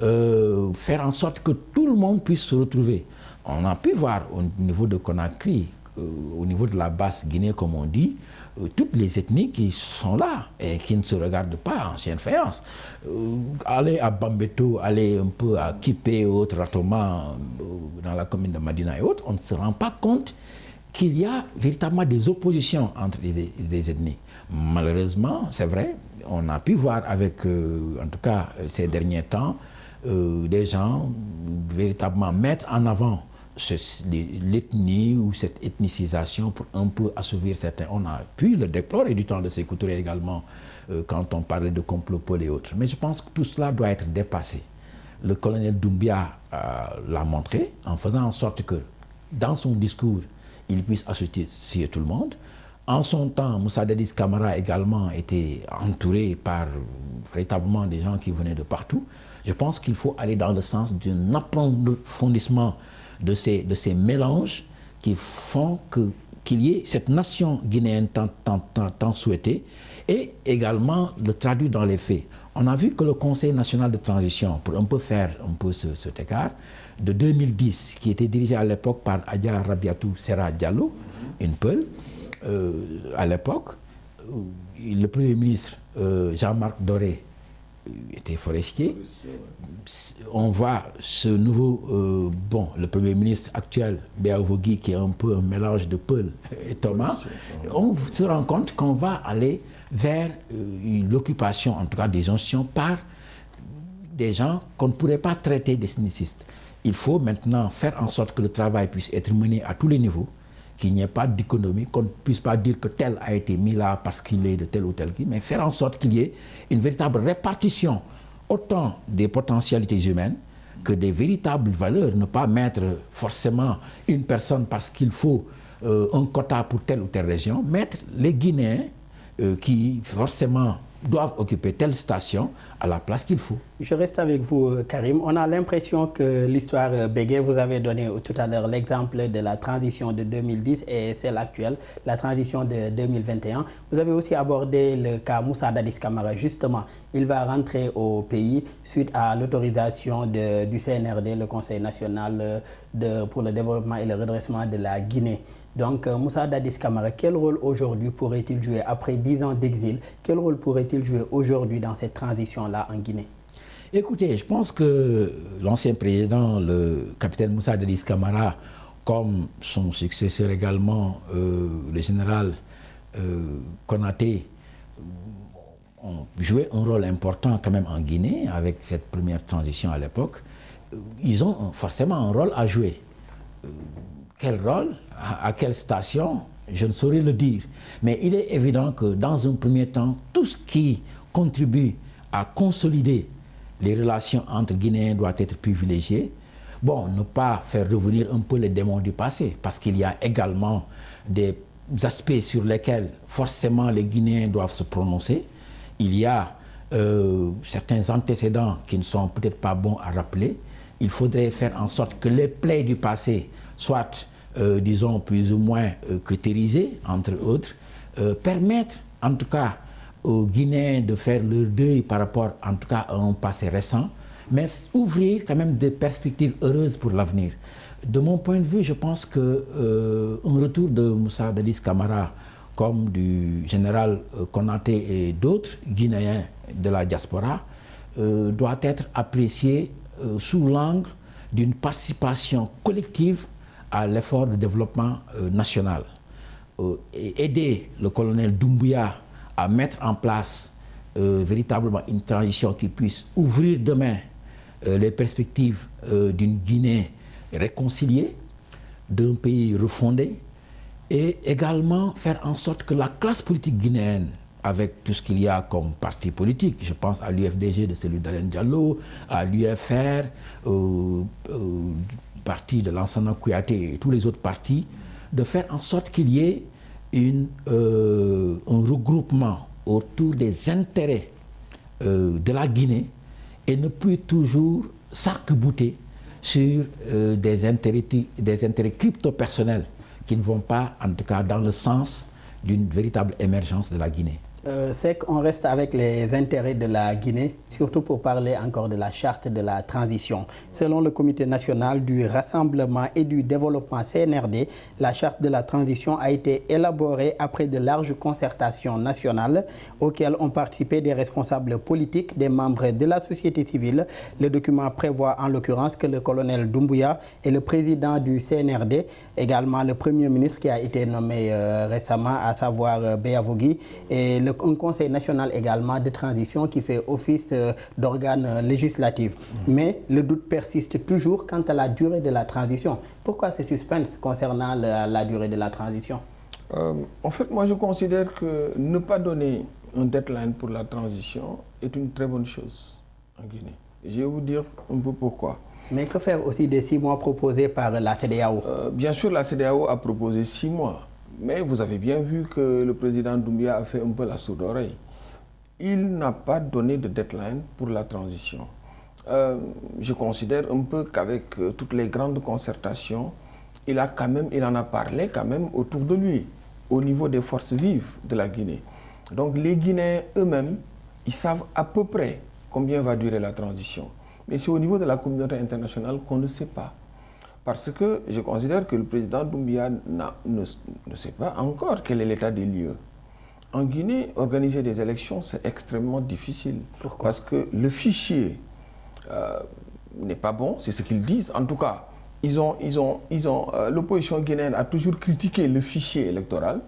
faire en sorte que tout le monde puisse se retrouver. On a pu voir au niveau de Conakry, au niveau de la basse Guinée, comme on dit, toutes les ethnies qui sont là et qui ne se regardent pas en chien faïence. Aller à Bambeto, aller un peu à Kipé, autres Ratoma, dans la commune de Madina et autres, on ne se rend pas compte qu'il y a véritablement des oppositions entre les ethnies. Malheureusement, c'est vrai, on a pu voir avec, en tout cas ces derniers temps, des gens véritablement mettre en avant l'ethnie ou cette ethnicisation pour un peu assouvir certains. On a pu le déplorer du temps de Sékou Touré également quand on parlait de complot pôle et autres. Mais je pense que tout cela doit être dépassé. Le colonel Doumbia l'a montré en faisant en sorte que dans son discours, il puisse associer tout le monde. En son temps, Moussa Dadis Camara également était entouré par véritablement des gens qui venaient de partout. Je pense qu'il faut aller dans le sens d'un approfondissement de ces mélanges qui font qu'il y ait cette nation guinéenne tant souhaitée et également le traduire dans les faits. On a vu que le Conseil national de transition, pour un peu faire un peu cet écart, de 2010, qui était dirigé à l'époque par Adja Rabiatou Serra Diallo, une Peul, à l'époque, le Premier ministre Jean-Marc Doré était forestier. On voit ce nouveau, le Premier ministre actuel, Béa Vogui, qui est un peu un mélange de Peul et Thomas. On se rend compte qu'on va aller vers l'occupation, en tout cas des institutions, par des gens qu'on ne pourrait pas traiter d'ethnicistes. Il faut maintenant faire en sorte que le travail puisse être mené à tous les niveaux, qu'il n'y ait pas d'économie, qu'on ne puisse pas dire que tel a été mis là parce qu'il est de tel ou tel qui, mais faire en sorte qu'il y ait une véritable répartition autant des potentialités humaines que des véritables valeurs, ne pas mettre forcément une personne parce qu'il faut un quota pour telle ou telle région, mettre les Guinéens qui forcément doivent occuper telle station à la place qu'il faut. Je reste avec vous, Karim. On a l'impression que l'histoire bégaye, vous avez donné tout à l'heure l'exemple de la transition de 2010 et celle actuelle, la transition de 2021. Vous avez aussi abordé le cas Moussa Dadis Camara. Justement, il va rentrer au pays suite à l'autorisation du CNRD, le Conseil national pour le développement et le redressement de la Guinée. Donc, Moussa Dadis Camara, quel rôle aujourd'hui pourrait-il jouer après 10 ans d'exil? Quel rôle pourrait-il jouer aujourd'hui dans cette transition-là en Guinée? Écoutez, je pense que l'ancien président, le capitaine Moussa Dadis Camara, comme son successeur également, le général Konaté, ont joué un rôle important quand même en Guinée avec cette première transition à l'époque. Ils ont forcément un rôle à jouer. Quel rôle, à quelle station, je ne saurais le dire. Mais il est évident que dans un premier temps, tout ce qui contribue à consolider les relations entre Guinéens doit être privilégié. bon, ne pas faire revenir un peu les démons du passé, parce qu'il y a également des aspects sur lesquels forcément les Guinéens doivent se prononcer. Il y a certains antécédents qui ne sont peut-être pas bons à rappeler. Il faudrait faire en sorte que les plaies du passé soient, disons, plus ou moins cautérisées, entre autres, permettre en tout cas aux Guinéens de faire leur deuil par rapport en tout cas à un passé récent, mais ouvrir quand même des perspectives heureuses pour l'avenir. De mon point de vue, je pense qu'un retour de Moussa Dadis Camara comme du général Konaté et d'autres Guinéens de la diaspora doit être apprécié sous l'angle d'une participation collective à l'effort de développement national. Et aider le colonel Doumbouya à mettre en place véritablement une transition qui puisse ouvrir demain les perspectives d'une Guinée réconciliée, d'un pays refondé, et également faire en sorte que la classe politique guinéenne, avec tout ce qu'il y a comme parti politique, je pense à l'UFDG de celui d'Alain Diallo, à l'UFR, au parti de Lansana Kouyaté et tous les autres partis, de faire en sorte qu'il y ait un regroupement autour des intérêts de la Guinée et ne plus toujours s'arc-bouter sur des intérêts crypto-personnels qui ne vont pas, en tout cas, dans le sens d'une véritable émergence de la Guinée. C'est qu'on reste avec les intérêts de la Guinée, surtout pour parler encore de la charte de la transition. Selon le Comité national du rassemblement et du développement CNRD, la charte de la transition a été élaborée après de larges concertations nationales auxquelles ont participé des responsables politiques, des membres de la société civile. Le document prévoit en l'occurrence que le colonel Doumbouya est le président du CNRD, également le premier ministre qui a été nommé récemment, à savoir Béavogui, et un conseil national également de transition qui fait office d'organe législatif. Mais le doute persiste toujours quant à la durée de la transition. Pourquoi ce suspense concernant la durée de la transition? En fait, moi je considère que ne pas donner un deadline pour la transition est une très bonne chose en Guinée. Je vais vous dire un peu pourquoi. Mais que faire aussi des 6 mois proposés par la CEDEAO? Bien sûr, la CEDEAO a proposé 6 mois. Mais vous avez bien vu que le président Doumbouya a fait un peu la sourde oreille. Il n'a pas donné de deadline pour la transition. Je considère un peu qu'avec toutes les grandes concertations, il en a parlé quand même autour de lui, au niveau des forces vives de la Guinée. Donc les Guinéens eux-mêmes, ils savent à peu près combien va durer la transition. Mais c'est au niveau de la communauté internationale qu'on ne sait pas. Parce que je considère que le président Doumbouya ne sait pas encore quel est l'état des lieux. En Guinée, organiser des élections, c'est extrêmement difficile. Pourquoi? Parce que le fichier n'est pas bon, c'est ce qu'ils disent. En tout cas, l'opposition guinéenne a toujours critiqué le fichier électoral.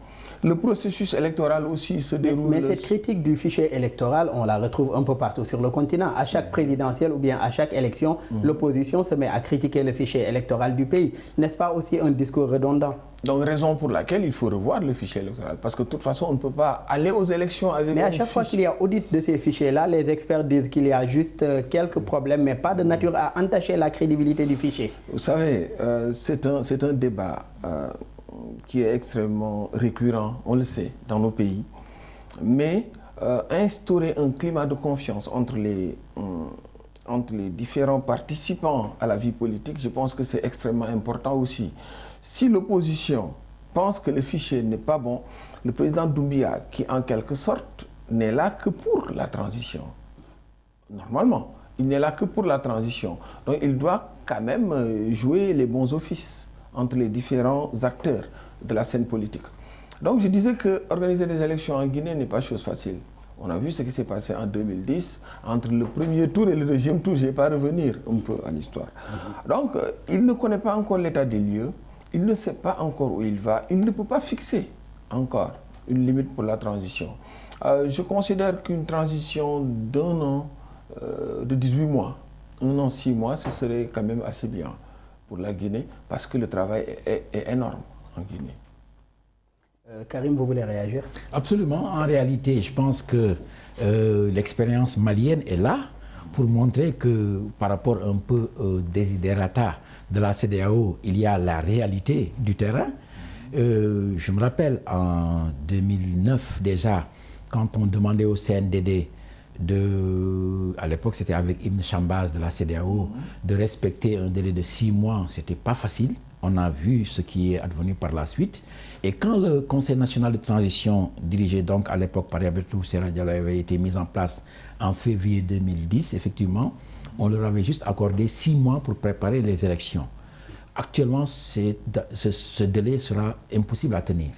Le processus électoral aussi se déroule... Mais cette critique du fichier électoral, on la retrouve un peu partout sur le continent. À chaque présidentielle ou bien à chaque élection, l'opposition se met à critiquer le fichier électoral du pays. N'est-ce pas aussi un discours redondant? Donc, raison pour laquelle il faut revoir le fichier électoral. Parce que de toute façon, on ne peut pas aller aux élections avec... Mais à chaque fois qu'il y a audit de ces fichiers-là, les experts disent qu'il y a juste quelques problèmes, mais pas de nature à entacher la crédibilité du fichier. Vous savez, c'est un débat qui est extrêmement récurrent, on le sait, dans nos pays. Mais instaurer un climat de confiance entre les différents participants à la vie politique, je pense que c'est extrêmement important aussi. Si l'opposition pense que le fichier n'est pas bon, le président Doumbouya, qui en quelque sorte n'est là que pour la transition, normalement, il n'est là que pour la transition. Donc il doit quand même jouer les bons offices entre les différents acteurs de la scène politique. Donc je disais que organiser des élections en Guinée n'est pas chose facile. On a vu ce qui s'est passé en 2010, entre le premier tour et le deuxième tour, je ne vais pas revenir un peu en histoire. Donc il ne connaît pas encore l'état des lieux, il ne sait pas encore où il va, il ne peut pas fixer encore une limite pour la transition. Je considère qu'une transition d'un an, de 18 mois, 1 an, 6 mois, ce serait quand même assez bien pour la Guinée, parce que le travail est énorme en Guinée. Karim, vous voulez réagir? Absolument. En réalité, je pense que l'expérience malienne est là pour montrer que par rapport un peu au desiderata de la CEDEAO, il y a la réalité du terrain. Je me rappelle en 2009 déjà, quand on demandait au CNDD à l'époque c'était avec Ibn Chambaz de la CEDEAO, de respecter un délai de 6 mois, c'était pas facile. On a vu ce qui est advenu par la suite. Et quand le Conseil national de transition, dirigé donc à l'époque par Yabertou Serra Diallo, avait été mis en place en février 2010, effectivement, on leur avait juste accordé 6 mois pour préparer les élections. Actuellement, ce délai sera impossible à tenir.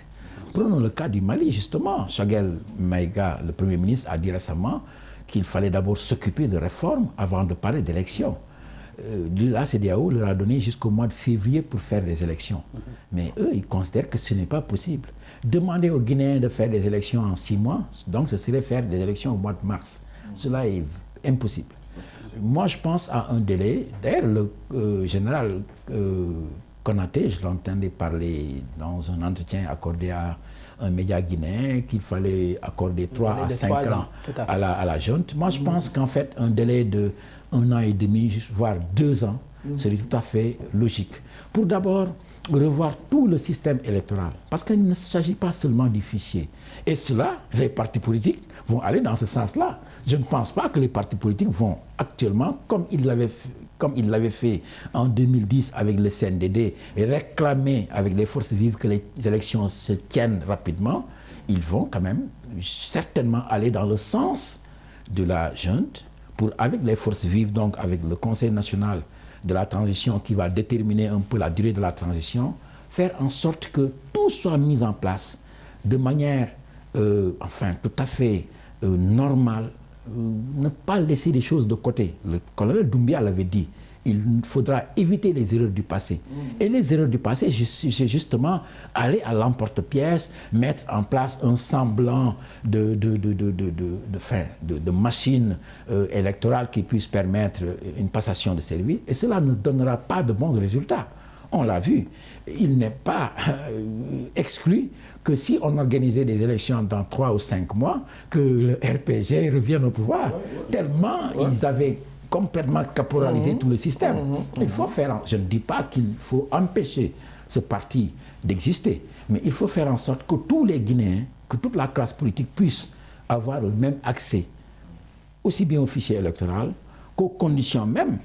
Prenons le cas du Mali, justement. Choguel Maïga, le Premier ministre, a dit récemment qu'il fallait d'abord s'occuper de réformes avant de parler d'élections. La CEDEAO leur a donné jusqu'au mois de février pour faire les élections. Mais eux, ils considèrent que ce n'est pas possible. Demander aux Guinéens de faire des élections en 6 mois, donc ce serait faire des élections au mois de mars. Cela est impossible. Moi, je pense à un délai. D'ailleurs, le général Konaté, je l'entendais parler dans un entretien accordé à un média guinéen, qu'il fallait accorder 3 à 5 ans à la junte. Moi, je pense qu'en fait, un délai de 1 an et demi, voire 2 ans, serait tout à fait logique. Pour d'abord revoir tout le système électoral. Parce qu'il ne s'agit pas seulement du fichier. Et cela, les partis politiques vont aller dans ce sens-là. Je ne pense pas que les partis politiques vont actuellement, comme ils l'avaient fait en 2010 avec le CNDD, réclamer avec les forces vives que les élections se tiennent rapidement. Ils vont quand même certainement aller dans le sens de la junte, avec les forces vives, donc avec le Conseil national de la transition qui va déterminer un peu la durée de la transition, faire en sorte que tout soit mis en place de manière, tout à fait normale, ne pas laisser les choses de côté. Le colonel Doumbia l'avait dit, il faudra éviter les erreurs du passé. Et les erreurs du passé, c'est justement aller à l'emporte-pièce, mettre en place un semblant de machine électorale qui puisse permettre une passation de service. Et cela ne donnera pas de bons résultats. On l'a vu. Il n'est pas exclu que si on organisait des élections dans 3 ou 5 mois, que le RPG revienne au pouvoir. Tellement ils avaient complètement caporalisé tout le système. Il faut faire, je ne dis pas qu'il faut empêcher ce parti d'exister, mais il faut faire en sorte que tous les Guinéens, que toute la classe politique puisse avoir le même accès, aussi bien au fichier électoral qu'aux conditions même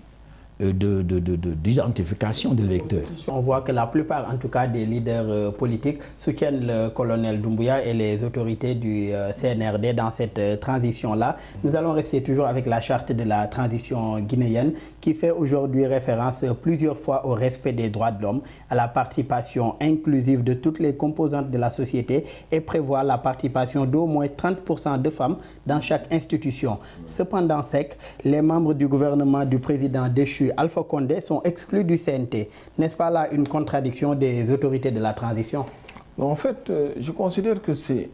d'identification de l'électeur. On voit que la plupart, en tout cas, des leaders politiques soutiennent le colonel Doumbouya et les autorités du CNRD dans cette transition-là. Nous allons rester toujours avec la charte de la transition guinéenne qui fait aujourd'hui référence plusieurs fois au respect des droits de l'homme, à la participation inclusive de toutes les composantes de la société et prévoit la participation d'au moins 30% de femmes dans chaque institution. Cependant, les membres du gouvernement du président déchu Alpha Condé sont exclus du CNT. N'est-ce pas là une contradiction des autorités de la transition? En fait, je considère que c'est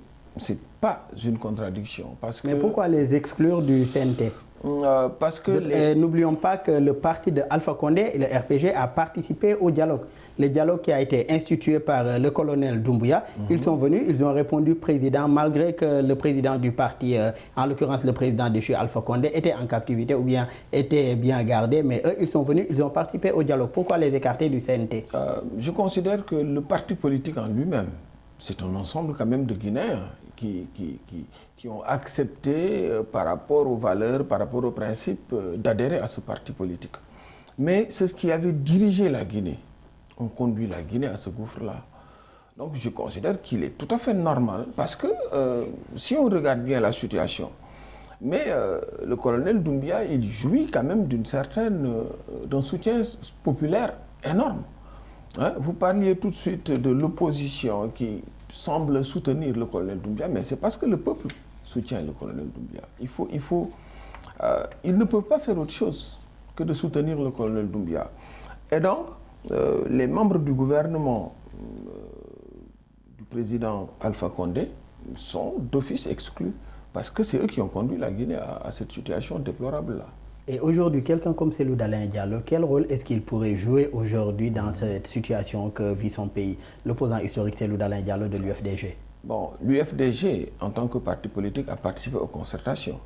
pas une contradiction. Mais pourquoi les exclure du CNT? Parce que n'oublions pas que le parti de Alpha Condé et le RPG a participé au dialogue. Le dialogue qui a été institué par le colonel Doumbouya, ils sont venus, ils ont répondu président, malgré que le président du parti, en l'occurrence le président déchu Alpha Condé, était en captivité ou bien était bien gardé, mais eux, ils sont venus, ils ont participé au dialogue. Pourquoi les écarter du CNT? Je considère que le parti politique en lui-même, c'est un ensemble quand même de Guinéens qui ont accepté par rapport aux valeurs, par rapport aux principes, d'adhérer à ce parti politique. Mais c'est ce qui avait dirigé la Guinée. On conduit la Guinée à ce gouffre-là. Donc je considère qu'il est tout à fait normal parce que si on regarde bien la situation, mais le colonel Doumbia, il jouit quand même d'un soutien populaire énorme. Hein? Vous parliez tout de suite de l'opposition qui semble soutenir le colonel Doumbia, mais c'est parce que le peuple soutient le colonel Doumbia. Il ne peut pas faire autre chose que de soutenir le colonel Doumbia. Et donc, les membres du gouvernement du président Alpha Condé sont d'office exclus parce que c'est eux qui ont conduit la Guinée à cette situation déplorable-là. Et aujourd'hui, quelqu'un comme Cellou Dalein Diallo, quel rôle est-ce qu'il pourrait jouer aujourd'hui dans cette situation que vit son pays, l'opposant historique Cellou Dalein Diallo de l'UFDG? Bon, l'UFDG, en tant que parti politique, a participé aux concertations.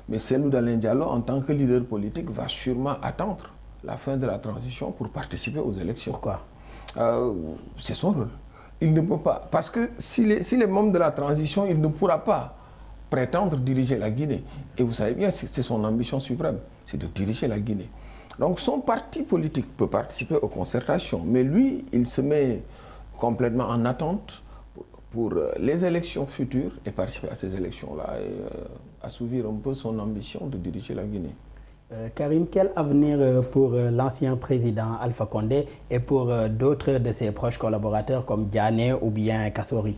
Mais Cellou Dalein Diallo, en tant que leader politique, va sûrement attendre la fin de la transition pour participer aux élections. Pourquoi? C'est son rôle. Il ne peut pas. Parce que s'il est membre de la transition, il ne pourra pas prétendre diriger la Guinée. Et vous savez bien, c'est son ambition suprême, c'est de diriger la Guinée. Donc son parti politique peut participer aux concertations, mais lui, il se met complètement en attente pour les élections futures et participer à ces élections-là et assouvir un peu son ambition de diriger la Guinée. Karim, quel avenir pour l'ancien président Alpha Condé et pour d'autres de ses proches collaborateurs comme Diané ou bien Kassori?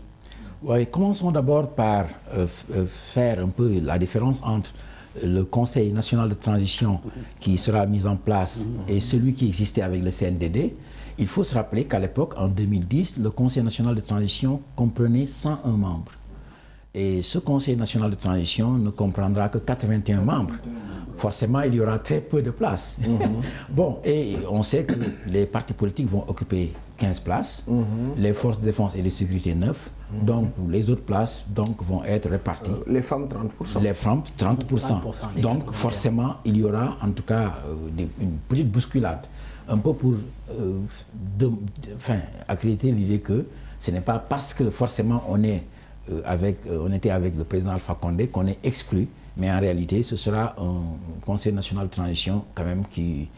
Oui, commençons d'abord par faire un peu la différence entre le Conseil national de transition qui sera mis en place et celui qui existait avec le CNDD. Il faut se rappeler qu'à l'époque, en 2010, le Conseil national de transition comprenait 101 membres. Et ce Conseil national de transition ne comprendra que 81 membres. Forcément, il y aura très peu de places. Bon, et on sait que les partis politiques vont occuper 15 places, les forces de défense et de sécurité 9, donc les autres places donc, vont être réparties. Les femmes 30%. Les femmes 30%. Donc forcément, il y aura en tout cas une petite bousculade, un peu pour accréditer l'idée que ce n'est pas parce que forcément on était avec le président Alpha Condé qu'on est exclu, mais en réalité ce sera un Conseil national de transition quand même qui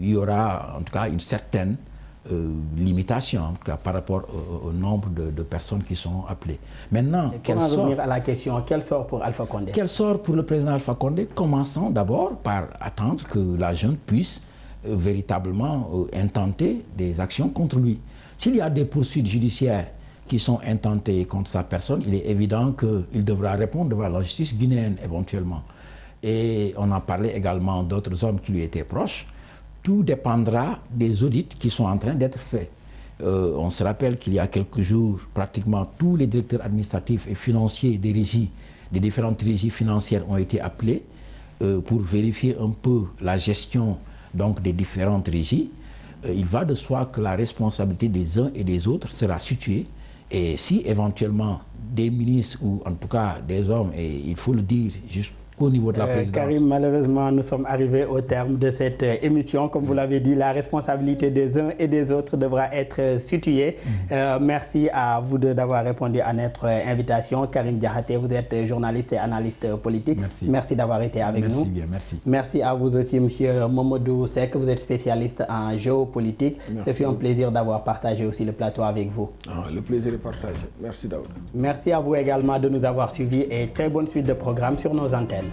y aura en tout cas une certaine limitation en tout cas, par rapport au nombre de personnes qui sont appelées. Maintenant, pour en revenir à la question, quel sort pour Alpha Condé? Quel sort pour le président Alpha Condé? Commençons d'abord par attendre que la junte puisse véritablement intenter des actions contre lui. S'il y a des poursuites judiciaires qui sont intentées contre sa personne, il est évident qu'il devra répondre devant la justice guinéenne éventuellement. Et on a parlé également d'autres hommes qui lui étaient proches. Tout dépendra des audits qui sont en train d'être faits. On se rappelle qu'il y a quelques jours, pratiquement tous les directeurs administratifs et financiers des régies, des différentes régies financières ont été appelés pour vérifier un peu la gestion donc, des différentes régies. Il va de soi que la responsabilité des uns et des autres sera située. Et si éventuellement des ministres ou en tout cas des hommes, et il faut le dire jusqu'au niveau de la présidence. Karim, malheureusement, nous sommes arrivés au terme de cette émission. Comme vous l'avez dit, la responsabilité des uns et des autres devra être située. Merci à vous deux d'avoir répondu à notre invitation. Karim Diakhaté, vous êtes journaliste et analyste politique. Merci d'avoir été avec nous. Merci bien, merci. Merci à vous aussi, monsieur Mamadou Seck. Vous êtes spécialiste en géopolitique. Ce fut un plaisir d'avoir partagé aussi le plateau avec vous. Le plaisir est partagé. Merci Daoud. Merci à vous également de nous avoir suivis et très bonne suite de programmes sur nos antennes.